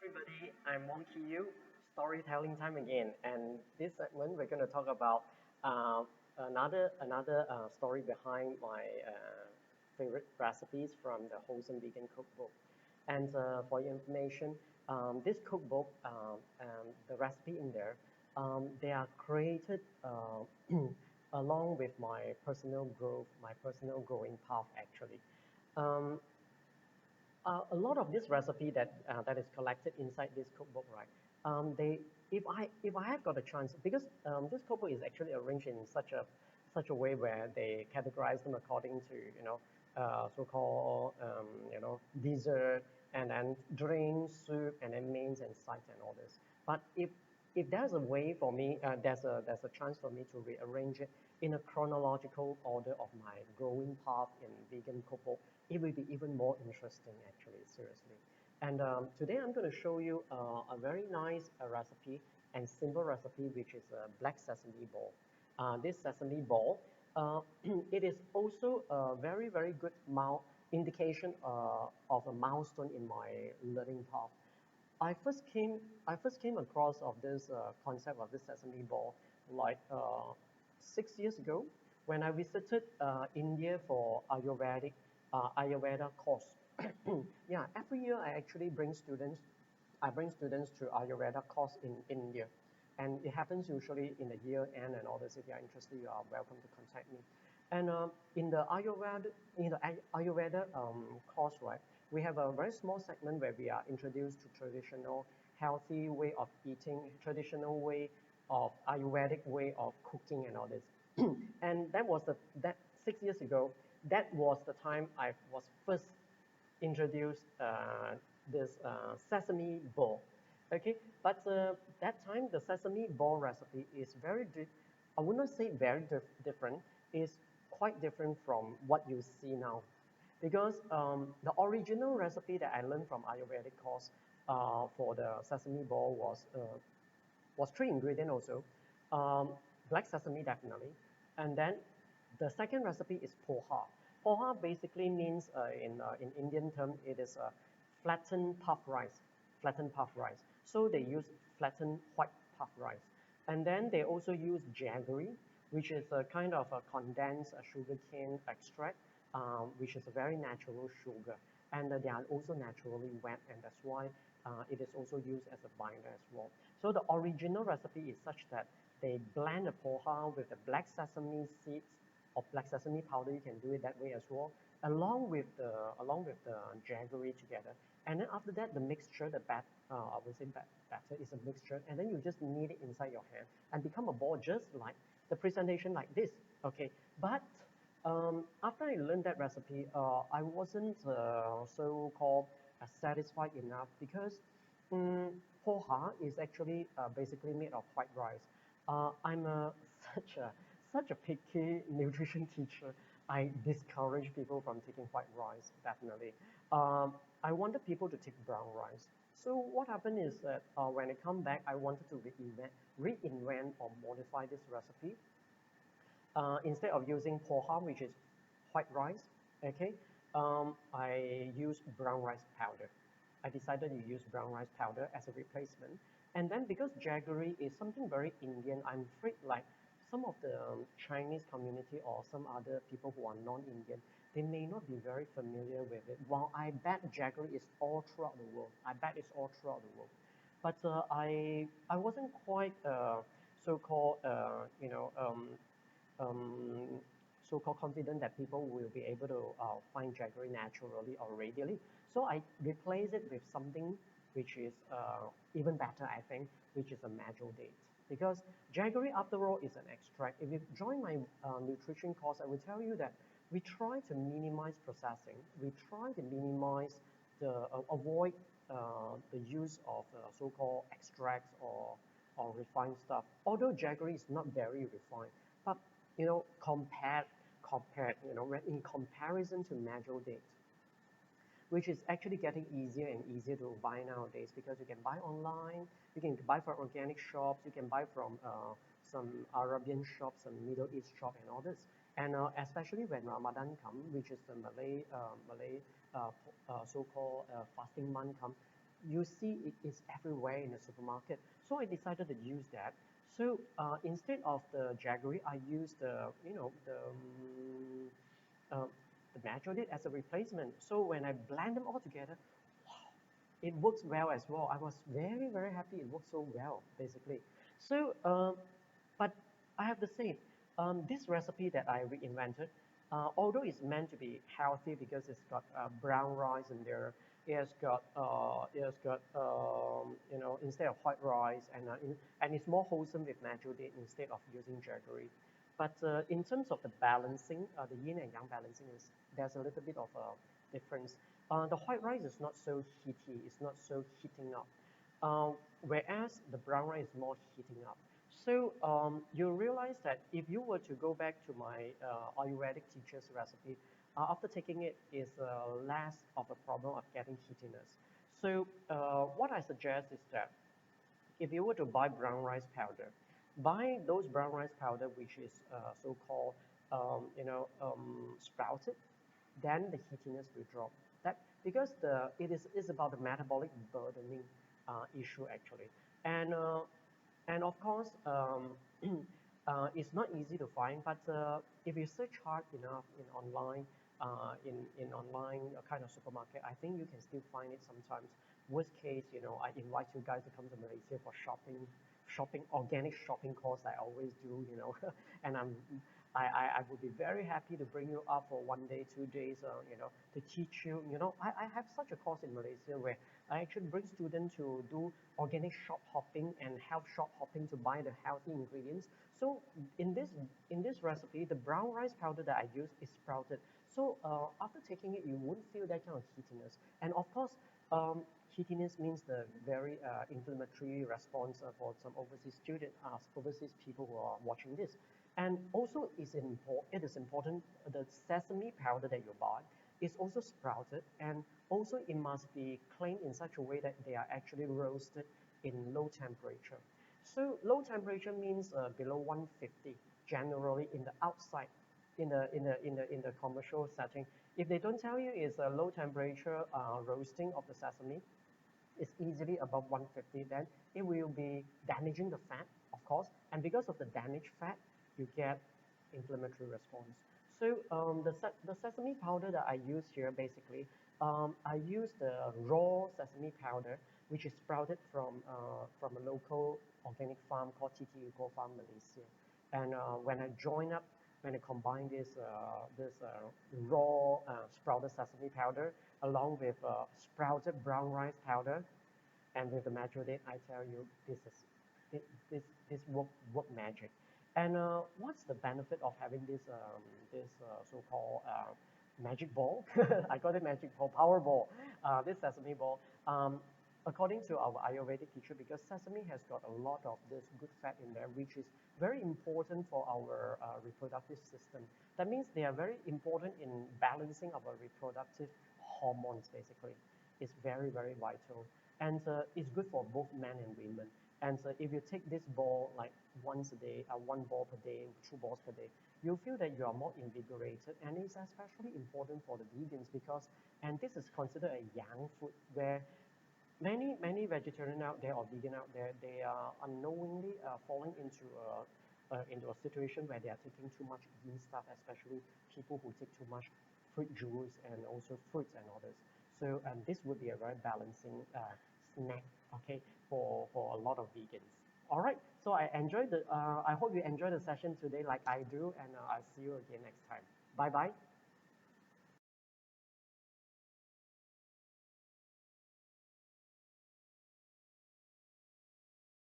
everybody, I'm Monkey Yu, storytelling time again. And this segment, we're going to talk about uh, another story behind my favorite recipes from the Wholesome Vegan Cookbook. And for your information, this cookbook, the recipe in there, they are created along with my personal growth, my personal growing path actually. Um, a lot of this recipe that is collected inside this cookbook, right? They if I have got a chance, because this cookbook is actually arranged in such a way where they categorize them according to so-called dessert and then drinks, soup, and then mains and sides and all this. But if there's a way for me, there's a chance for me to rearrange it in a chronological order of my growing path in vegan cookbook, it will be even more interesting actually, seriously. And today I'm going to show you a very nice recipe and simple recipe, which is a black sesame ball. This sesame ball, it is also a very, very good indication of a milestone in my learning path. I first came across of this concept of this sesame ball like 6 years ago when I visited India for Ayurveda course. Yeah, every year I bring students to Ayurveda course in India, and it happens usually in the year end and all this. If you are interested, you are welcome to contact me. And in the Ayurveda course, right, we have a very small segment where we are introduced to traditional healthy way of eating, traditional way of Ayurvedic way of cooking and all this. And that 6 years ago, that was the time I was first introduced this sesame ball. Okay, but that time the sesame ball recipe is I would not say very different. It's quite different from what you see now, because the original recipe that I learned from Ayurvedic course for the sesame ball was three ingredients also, black sesame definitely, and then the second recipe is poha. Poha basically means in Indian term it is a flattened puff rice, flattened puff rice. So they use flattened white puff rice, and then they also use jaggery, which is a kind of a condensed sugarcane extract, which is a very natural sugar, and they are also naturally wet, and that's why it is also used as a binder as well. So the original recipe is such that they blend the poha with the black sesame seeds or black sesame powder. You can do it that way as well, along with the jaggery together. And then after that, the mixture, I would say batter is a mixture, and then you just knead it inside your hand and become a ball, just like the presentation like this. Okay, but after I learned that recipe, I wasn't so-called satisfied enough because poha is actually basically made of white rice. I'm such a such a picky nutrition teacher. I discourage people from taking white rice, definitely. I wanted people to take brown rice. So what happened is that when I come back, I wanted to reinvent or modify this recipe. Instead of using poha, which is white rice, okay, I use brown rice powder. I decided to use brown rice powder as a replacement. And then because jaggery is something very Indian, I'm afraid like some of the Chinese community or some other people who are non-Indian, they may not be very familiar with it. While I bet jaggery is all throughout the world. I bet it's all throughout the world. But I wasn't quite so-called um, so-called confident that people will be able to find jaggery naturally or radially. So I replace it with something which is even better, I think, which is a majol date. Because jaggery, after all, is an extract. If you join my nutrition course, I will tell you that we try to minimize processing. We try to minimize avoid the use of so-called extracts or refined stuff. Although jaggery is not very refined, but compared, when in comparison to major date, which is actually getting easier and easier to buy nowadays because you can buy online, you can buy from organic shops, you can buy from some Arabian shops, some Middle East shop, and all this. And especially when Ramadan come, which is the Malay so-called fasting month come, you see it is everywhere in the supermarket. So I decided to use that. So instead of the jaggery, I used uh, the matcha as a replacement. So when I blend them all together, it works well as well. I was very, very happy it worked so well, basically. So, but I have to say, this recipe that I reinvented, although it's meant to be healthy because it's got brown rice in there, instead of white rice, and it's more wholesome with natural date instead of using jaggery. But in terms of the balancing, the yin and yang balancing is there's a little bit of a difference. The white rice is not so heaty, it's not so heating up, uh, whereas the brown rice is more heating up. So you realize that if you were to go back to my Ayurvedic teacher's recipe, after taking it is less of a problem of getting heatiness. So what I suggest is that if you were to buy brown rice powder, buy those brown rice powder which is so-called sprouted, then the heatiness will drop. That because it is about the metabolic burdening issue actually, and uh, and of course it's not easy to find. But if you search hard enough in online kind of supermarket, I think you can still find it sometimes. Worst case, I invite you guys to come to Malaysia for shopping organic shopping course I always do. And I would be very happy to bring you up for 1 day, 2 days, to teach you. I have such a course in Malaysia where I actually bring students to do organic shop hopping and health shop hopping to buy the healthy ingredients. So in this in this recipe, the brown rice powder that I use is sprouted. So after taking it, you won't feel that kind of heatiness. And of course, um, heatiness means the very inflammatory response for some overseas student, overseas people who are watching this. And also, it is important the sesame powder that you buy is also sprouted, and also it must be cleaned in such a way that they are actually roasted in low temperature. So low temperature means below 150 generally in the outside, in the commercial setting. If they don't tell you it's a low temperature roasting of the sesame, is easily above 150, then it will be damaging the fat, of course, and because of the damaged fat, you get inflammatory response. So the sesame powder that I use here, basically, I use the raw sesame powder, which is sprouted from a local organic farm called TT Eco Farm Malaysia. And when I combine this raw sprouted sesame powder along with sprouted brown rice powder and with the natural date, I tell you, this work magic. And what's the benefit of having this so-called magic ball? I got it magic ball, power ball. This sesame ball. According to our Ayurvedic teacher, because sesame has got a lot of this good fat in there, which is very important for our reproductive system. That means they are very important in balancing our reproductive hormones, basically. It's very, very vital. And it's good for both men and women. And if you take this ball like once a day, one ball per day, two balls per day, you'll feel that you are more invigorated. And it's especially important for the vegans because, and this is considered a yang food, where many vegetarian out there or vegan out there, they are unknowingly falling into a situation where they are taking too much green stuff, especially people who take too much fruit juice and also fruits and others. So this would be a very balancing snack, okay, for a lot of vegans. All right, so I hope you enjoyed the session today like I do, and I'll see you again next time. Bye bye.